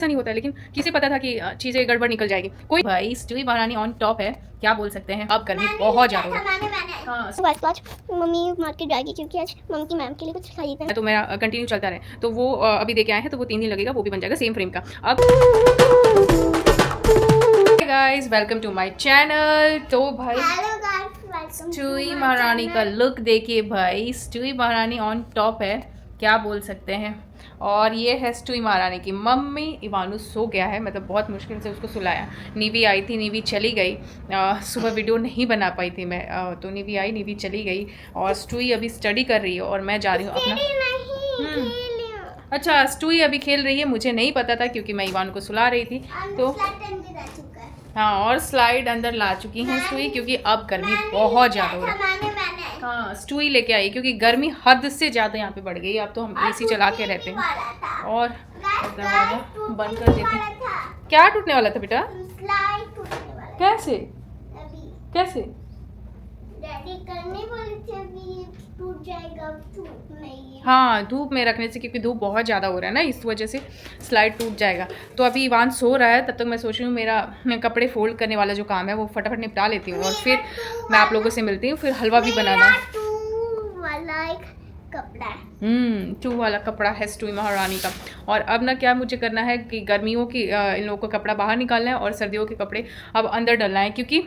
ऐसा नहीं होता है, लेकिन किसे पता था कि चीज़ें गड़बड़ निकल जाएगी। कोई भाई स्टूई महारानी ऑन टॉप है, क्या बोल सकते हैं। अब गर्मी बहुत ज़्यादा हो रही है। हाँ तो आज मम्मी मार्केट जाएगी क्योंकि आज मम्मी की मैम के लिए कुछ खरीदना है। तो मेरा कंटिन्यू चलता रहे, तो वो अभी देके आए हैं, तो वो 3 दिन लगेगा, वो भी बन जाएगा सेम फ्रेम का। अब guys welcome to my channel. तो भाई स्टूई महारानी का लुक देखिए भाई, स्टूई महारानी ऑन टॉप है, क्या बोल सकते हैं। और ये है स्टूई महारानी की मम्मी। इवानू सो गया है, मतलब बहुत मुश्किल से उसको सुलाया। नीवी आई थी, नीवी चली गई। सुबह वीडियो नहीं बना पाई थी मैं, तो नीवी आई, नीवी चली गई। और स्टूई अभी स्टडी कर रही है और मैं जा रही हूँ अपना। अच्छा, स्टूई अभी खेल रही है, मुझे नहीं पता था क्योंकि मैं इवान को सुला रही थी। तो हाँ, और स्लाइड अंदर ला चुकी हूँ स्टूई, क्योंकि अब गर्मी बहुत ज़्यादा हो रही है। हाँ, स्टूई लेके आई क्योंकि गर्मी हद से ज़्यादा यहाँ पे बढ़ गई। अब तो हम एसी चला के रहते हैं। और दरवाजा बंद कर देते हैं। क्या टूटने वाला था बेटा? कैसे कैसे? डैडी करने वाले थे, अभी टूट जाएगा, टूट नहीं है। हाँ, धूप में रखने से, क्योंकि धूप बहुत ज़्यादा हो रहा है ना, इस वजह से स्लाइड टूट जाएगा। तो अभी इवान सो रहा है, तब तक मैं सोच रही हूँ मेरा कपड़े फोल्ड करने वाला जो काम है वो फटाफट निपटा लेती हूँ, और फिर मैं आप लोगों से मिलती हूँ। फिर हलवा भी बनाना है। टू वाला कपड़ा है स्टूई महारानी का। और अब ना क्या मुझे करना है कि गर्मियों की इन लोगों का कपड़ा बाहर निकालना है, और सर्दियों के कपड़े अब अंदर डालना है, क्योंकि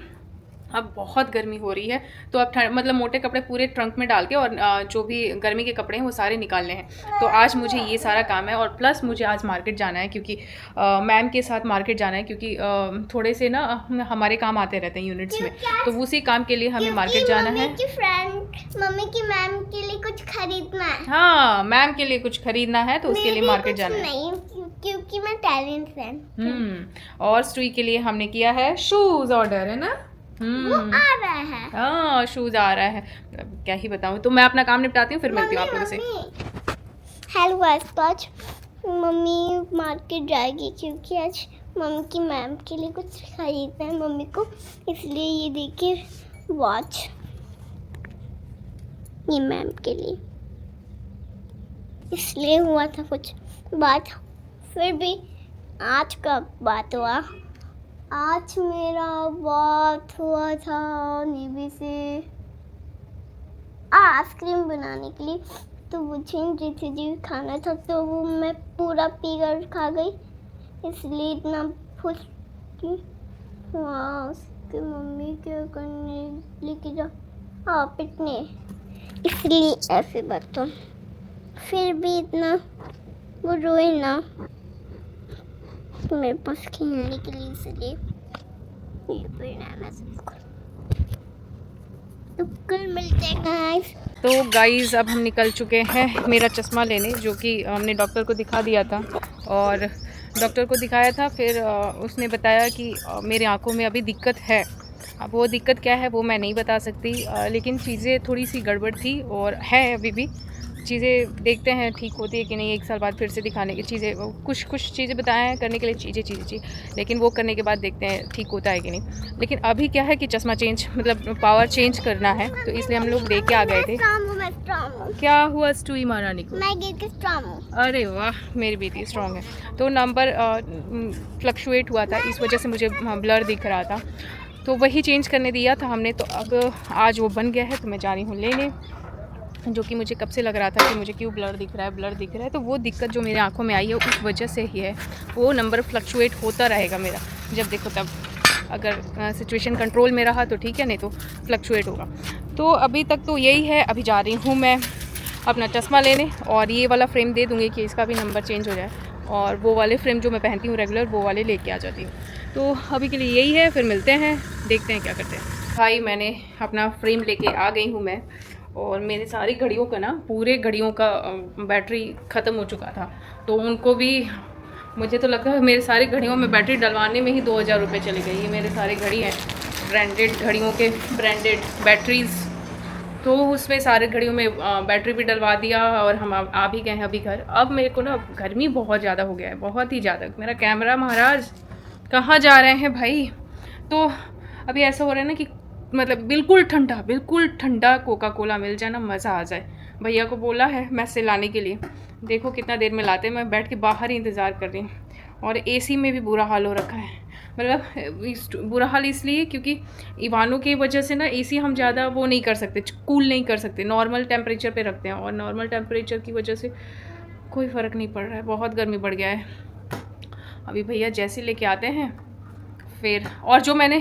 अब बहुत गर्मी हो रही है। तो अब मतलब मोटे कपड़े पूरे ट्रंक में डाल के, और जो भी गर्मी के कपड़े हैं वो सारे निकालने हैं। तो आज मुझे ये सारा काम है, और प्लस मुझे आज मार्केट जाना है, क्योंकि मैम के साथ मार्केट जाना है, क्योंकि थोड़े से ना हमारे काम आते रहते हैं यूनिट्स में, तो उसी काम के लिए हमें मार्केट जाना है। मम्मी की मैम के लिए कुछ खरीदना है। हाँ, मैम के लिए कुछ खरीदना है, तो उसके लिए मार्केट जाना है। नहीं, क्योंकि मैं टैलेंट फैन। और स्टूई के लिए हमने किया है शूज ऑर्डर, है ना। वो आ रहा है। हाँ, शूज आ रहा है। क्या ही बताऊँ। तो मैं अपना काम निपटाती हूँ, फिर मिलती हूँ आप लोगों से। हेलो गाइस, तो आज मम्मी मार्केट जाएगी क्योंकि आज मम्मी की मैम के लिए कुछ खरीदना है मम्मी को, इसलिए ये देखिए वॉच, ये मैम के लिए, इसलिए हुआ था कुछ बात। फिर भी आज का बात हुआ, आज मेरा बात हुआ था नीवी से आइसक्रीम बनाने के लिए। तो वो छीन रही थी जी, खाना था, तो वो मैं पूरा पी कर खा गई, इसलिए इतना खुश कि हाँ उसकी मम्मी क्या करने लेके जा, हाँ पिटने, इसलिए ऐसे बातों। फिर भी इतना वो रोए ना मेरे पास खेलने के लिए, इसलिए ये परिणाम है सबको। तो कल मिलते हैं गाइस। तो गाइस अब हम निकल चुके हैं मेरा चश्मा लेने, जो कि हमने डॉक्टर को दिखा दिया था, और डॉक्टर को दिखाया था। फिर उसने बताया कि मेरे आंखों में अभी दिक्कत है। अब वो दिक्कत क्या है वो मैं नहीं बता सकती, लेकिन चीज़ें थोड़ी सी गड़बड़ थी और है अभी भी। चीज़ें देखते हैं ठीक होती है कि नहीं, 1 साल बाद फिर से दिखाने की चीज़ें, कुछ चीज़ें बताए हैं करने के लिए, चीज़ें, लेकिन वो करने के बाद देखते हैं ठीक होता है कि नहीं। लेकिन अभी क्या है कि चश्मा चेंज, मतलब पावर चेंज करना है, तो इसलिए हम लोग लेके आ गए थे। क्या हुआ स्टूई महारानी को? मैं गिर के स्ट्रांग हूँ। अरे वाह, मेरी बेटी स्ट्रॉन्ग है। तो नंबर फ्लक्चुएट हुआ था, इस वजह से मुझे ब्लर दिख रहा था, तो वही चेंज करने दिया था हमने। तो अब आज वो बन गया है, तो मैं जा रही हूँ लेने, जो कि मुझे कब से लग रहा था कि मुझे क्यों ब्लर दिख रहा है। तो वो दिक्कत जो मेरे आंखों में आई है उस वजह से ही है। वो नंबर फ्लक्चुएट होता रहेगा मेरा, जब देखो तब। अगर सिचुएशन कंट्रोल में रहा तो ठीक है, नहीं तो फ्लक्चुएट होगा। तो अभी तक तो यही है। अभी जा रही हूँ मैं अपना चश्मा लेने, और ये वाला फ्रेम दे दूँगी कि इसका भी नंबर चेंज हो जाए, और वो वाले फ्रेम जो मैं पहनती हूँ रेगुलर, वो वाले लेके आ जाती हूँ। तो अभी के लिए यही है, फिर मिलते हैं, देखते हैं क्या करते हैं। भाई मैंने अपना फ्रेम लेके आ गई हूँ मैं, और मेरे सारी घड़ियों का ना, पूरे घड़ियों का बैटरी ख़त्म हो चुका था, तो उनको भी, मुझे तो लगता है मेरे सारी घड़ियों में बैटरी डलवाने में ही 2000 रुपये चले गए। ये मेरे सारे घड़ी हैं ब्रांडेड घड़ियों के, ब्रांडेड बैटरीज़, तो उसमें सारे घड़ियों में बैटरी भी डलवा दिया, और हम आ भी गए हैं अभी घर। अब मेरे को ना गर्मी बहुत ज़्यादा हो गया है, बहुत ही ज़्यादा। मेरा कैमरा महाराज कहाँ जा रहे हैं भाई? तो अभी ऐसा हो रहा है ना कि मतलब बिल्कुल ठंडा कोका कोला मिल जाए ना, मज़ा आ जाए। भैया को बोला है मैस से लाने के लिए, देखो कितना देर में लाते हैं। मैं बैठ के बाहर ही इंतज़ार कर रही हूँ। और एसी में भी बुरा हाल हो रखा है। मतलब बुरा हाल इसलिए क्योंकि इवानों की वजह से ना एसी हम ज़्यादा वो नहीं कर सकते, कूल नहीं कर सकते, नॉर्मल टेम्परेचर पे रखते हैं, और नॉर्मल टेम्परेचर की वजह से कोई फ़र्क नहीं पड़ रहा है, बहुत गर्मी बढ़ गया है। अभी भैया जैसे लेके आते हैं फिर, और जो मैंने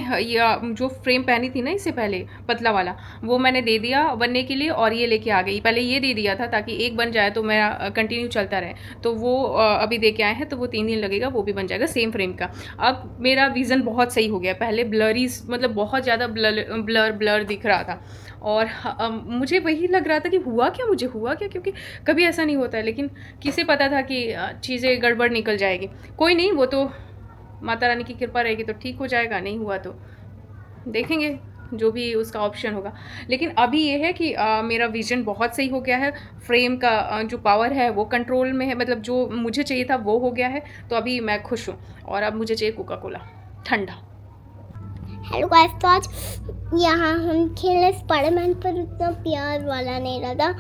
जो फ्रेम पहनी थी ना इससे पहले पतला वाला, वो मैंने दे दिया बनने के लिए, और ये लेके आ गई। पहले ये दे दिया था ताकि एक बन जाए तो मेरा कंटिन्यू चलता रहे, तो वो अभी दे के आए हैं, तो वो 3 दिन लगेगा, वो भी बन जाएगा सेम फ्रेम का। अब मेरा विज़न बहुत सही हो गया, पहले ब्लरी, मतलब बहुत ज़्यादा ब्लर दिख रहा था, और मुझे वही लग रहा था कि हुआ क्या, क्योंकि कभी ऐसा नहीं होता है, लेकिन किसे पता था कि चीज़ें गड़बड़ निकल जाएगी। कोई नहीं, वो तो माता रानी की कृपा रहेगी तो ठीक हो जाएगा, नहीं हुआ तो देखेंगे जो भी उसका ऑप्शन होगा। लेकिन अभी ये है कि मेरा विजन बहुत सही हो गया है, फ्रेम का जो पावर है वो कंट्रोल में है, मतलब जो मुझे चाहिए था वो हो गया है, तो अभी मैं खुश हूँ। और अब मुझे चाहिए कोका कोला ठंडा। हेलो गाइस, तो आज यहाँ हम खेले स्पाइडरमैन, पर उतना प्यार वाला नहीं लगा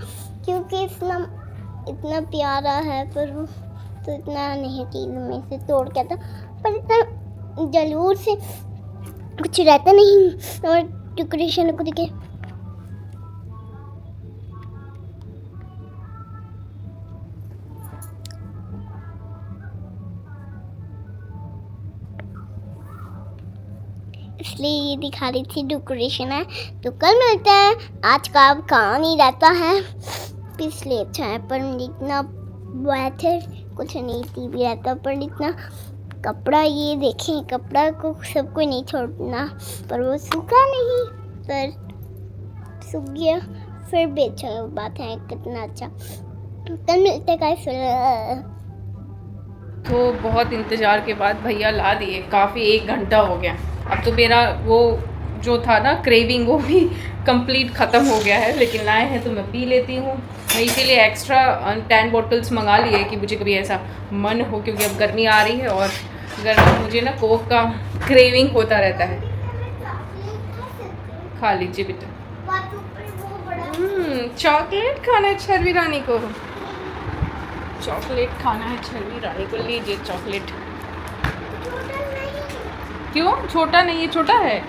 क्योंकि इतना प्यारा है, पर वो तो इतना नहीं कि में से तोड़ के था, पर इतना जलूर से कुछ रहता नहीं, और डेकोरेशन को देखे इसलिए ये दिखा रही थी डेकोरेशन है। तो कल मिलते हैं, आज का अब काम नहीं रहता है, इसलिए अच्छा है। पर इतना बैठे कुछ नहीं, टीवी रहता, पर इतना कपड़ा, ये देखें कपड़ा को सबको नहीं छोड़ना, पर वो सूखा नहीं, पर सूख गया फिर भी अच्छा बात है, कितना अच्छा। कल मिलते हैं। तो बहुत इंतज़ार के बाद भैया ला दिए, काफ़ी 1 घंटा हो गया। अब तो मेरा वो जो था ना क्रेविंग, वो भी कंप्लीट ख़त्म हो गया है, लेकिन लाए हैं तो मैं पी लेती हूँ। मैं इसीलिए एक्स्ट्रा 10 बॉटल्स मंगा लिए कि मुझे कभी ऐसा मन हो, क्योंकि अब गर्मी आ रही है और गर्मी मुझे ना कोक का क्रेविंग होता रहता है। खा लीजिए बेटा। चॉकलेट खाना है छरवी रानी को, चॉकलेट खाना है छरवी रानी को, लीजिए चॉकलेट। क्यों छोटा नहीं है? छोटा है,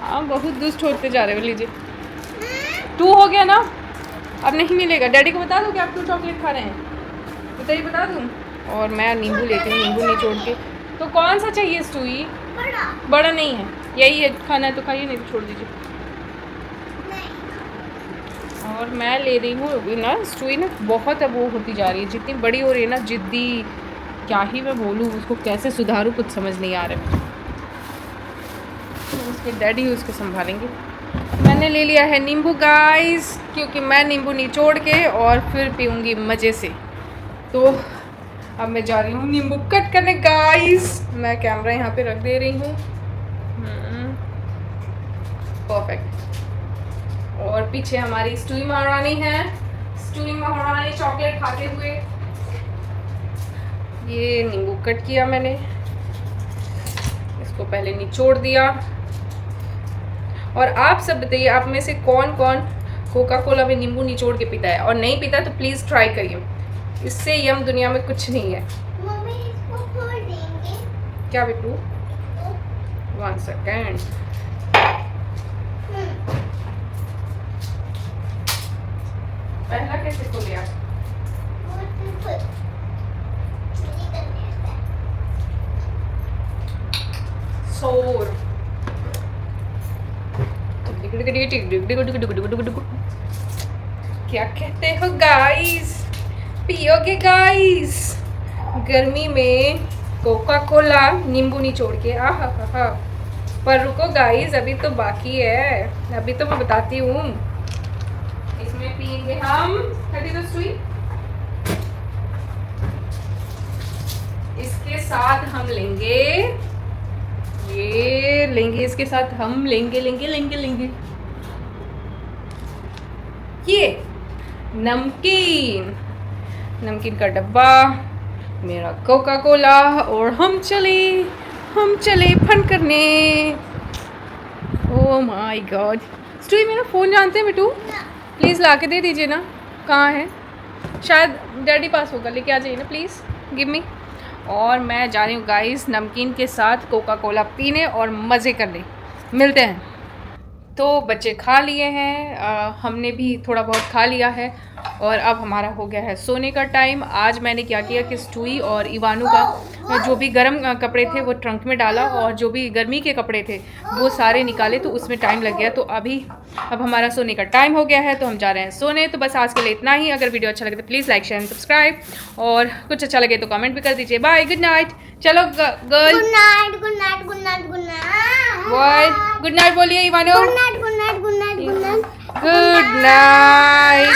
हाँ बहुत दुष्ट होते जा रहे हो। लीजिए 2 हो गया ना, अब नहीं मिलेगा। डैडी को बता दूँ कि आप 2 चॉकलेट खा रहे हैं, बताइए, बता दूँ। और मैं नींबू लेती हूँ, नींबू निचोड़ के। तो कौन सा चाहिए स्टूई? बड़ा नहीं है, यही है, खाना है तो खाइए, नहीं तो छोड़ दीजिए। और मैं ले रही हूँ ना स्टूई ना, बहुत अब वो होती जा रही है, जितनी बड़ी हो रही है ना, जिद्दी, क्या ही मैं बोलूँ उसको, कैसे सुधारूँ कुछ समझ नहीं आ रहा है। तो उसके डैडी उसको संभालेंगे। मैंने ले लिया है नींबू गाइस, क्योंकि मैं नींबू निचोड़ के और फिर पीऊँगी मज़े से। तो अब मैं जा रही हूँ नींबू कट करने गाइस। मैं कैमरा यहाँ पे रख दे रही हूँ, परफेक्ट। और पीछे हमारी स्टूई महारानी है, स्टूई महारानी चॉकलेट खाते हुए। ये नींबू कट किया मैंने, इसको पहले निचोड़ दिया। और आप सब बताइए, आप में से कौन कौन कोका कोला में नींबू निचोड़ के पीता है, और नहीं पीता तो प्लीज़ ट्राई करिए, इससे यम दुनिया में कुछ नहीं है। मम्मी इसको खोल देंगे क्या बिट्टू? 1 सेकेंड। पहला कैसे खोले आप? सोर क्या कहते हो गाइस? पियोगे गाइस गर्मी में कोका कोला नींबू निचोड़ के? आहा। पर रुको गाइस, अभी तो बाकी है, अभी तो मैं बताती हूँ। इसमें पियेंगे हम इसके साथ हम लेंगे, ये लेंगे, इसके साथ हम लेंगे ये नमकीन का डब्बा, मेरा कोका कोला, और हम चले फन करने। Oh my God. स्टूई मेरा फ़ोन जानते हैं बेटू? प्लीज़ ला के दे दीजिए ना। कहाँ है? शायद डैडी पास होगा, लेके आ जाइए ना प्लीज़, गिव मी। और मैं जा रही हूँ गाइस नमकीन के साथ कोका कोला पीने और मज़े करने। मिलते हैं। तो बच्चे खा लिए हैं, हमने भी थोड़ा बहुत खा लिया है और अब हमारा हो गया है सोने का टाइम। आज मैंने क्या किया कि स्टूई और इवानू का जो भी गर्म कपड़े थे वो ट्रंक में डाला और जो भी गर्मी के कपड़े थे वो सारे निकाले, तो उसमें टाइम लग गया। तो अब हमारा सोने का टाइम हो गया है, तो हम जा रहे हैं सोने। तो बस आज के लिए इतना ही। अगर वीडियो अच्छा लगे तो please like share and subscribe, और कुछ अच्छा लगे तो कमेंट भी कर दीजिए। Bye, good night. चलो girl, good night good night good night good night. Boy good night बोलिए इवानू। Good night good night good night good night good night.